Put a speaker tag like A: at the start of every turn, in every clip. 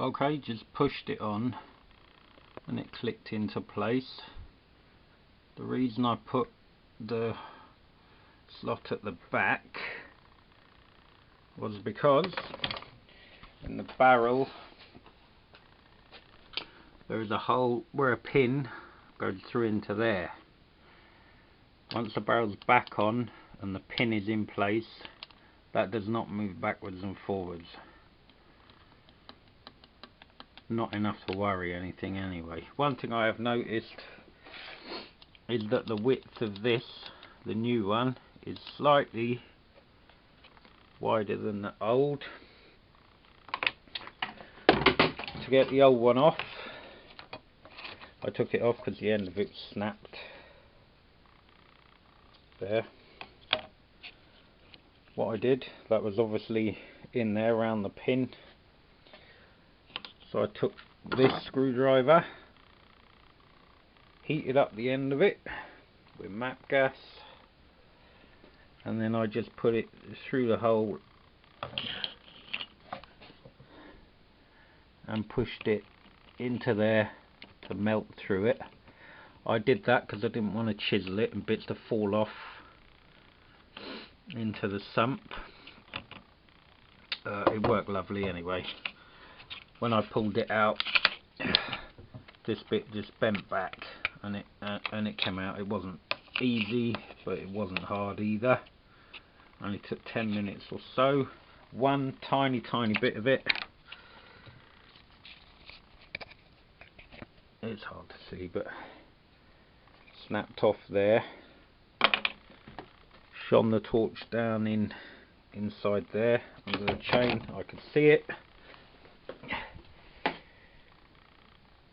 A: Okay, just pushed it on and it clicked into place. The reason I put the slot at the back was because in the barrel there is a hole where a pin goes through into there. Once the barrel's back on and the pin is in place, that does not move backwards and forwards. Not enough to worry anything anyway. One thing I have noticed is that the width of this, the new one, is slightly wider than the old. To get the old one off, I took it off because the end of it snapped. There. What I did, that was obviously in there around the pin. So I took this screwdriver, heated up the end of it with MAP gas, and then I just put it through the hole and pushed it into there to melt through it. I did that because I didn't want to chisel it and bits to fall off into the sump. It worked lovely anyway. When I pulled it out, this bit just bent back and it came out. It wasn't easy, but it wasn't hard either. Only took 10 minutes or so. One tiny bit of it, it's hard to see, but snapped off there. Shone the torch down inside there under the chain. I could see it.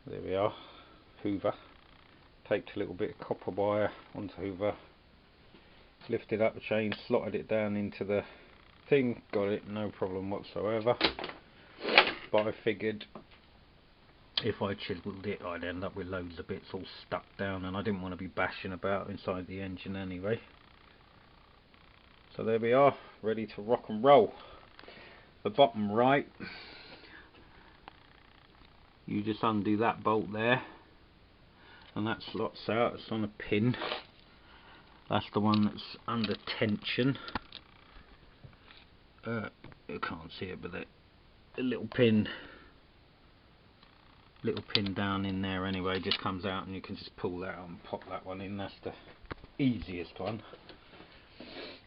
A: There we are. Hoover. Taped a little bit of copper wire onto Hoover. Lifted up the chain, slotted it down into the thing. Got it, no problem whatsoever. But I figured if I chiselled it, I'd end up with loads of bits all stuck down, and I didn't want to be bashing about inside the engine anyway. So there we are, ready to rock and roll. The bottom right, you just undo that bolt there and that slots out. It's on a pin. That's the one that's under tension. You can't see it, but a little pin down in there anyway just comes out, and you can just pull that out and pop that one in. That's the easiest one,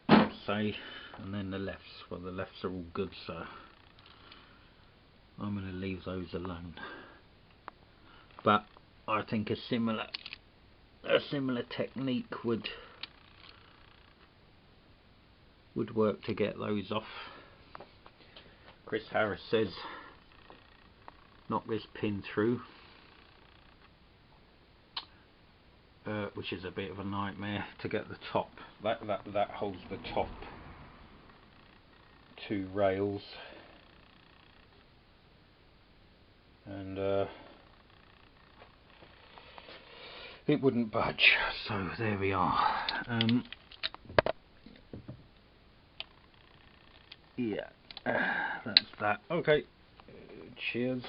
A: I'd say. And then the lefts, well, the lefts are all good, so I'm going to leave those alone. But I think a similar technique would work to get those off. Chris Harris says knock this pin through, which is a bit of a nightmare to get the top. That holds the top two rails, and it wouldn't budge. So there we are. Yeah, that's that. Okay, cheers.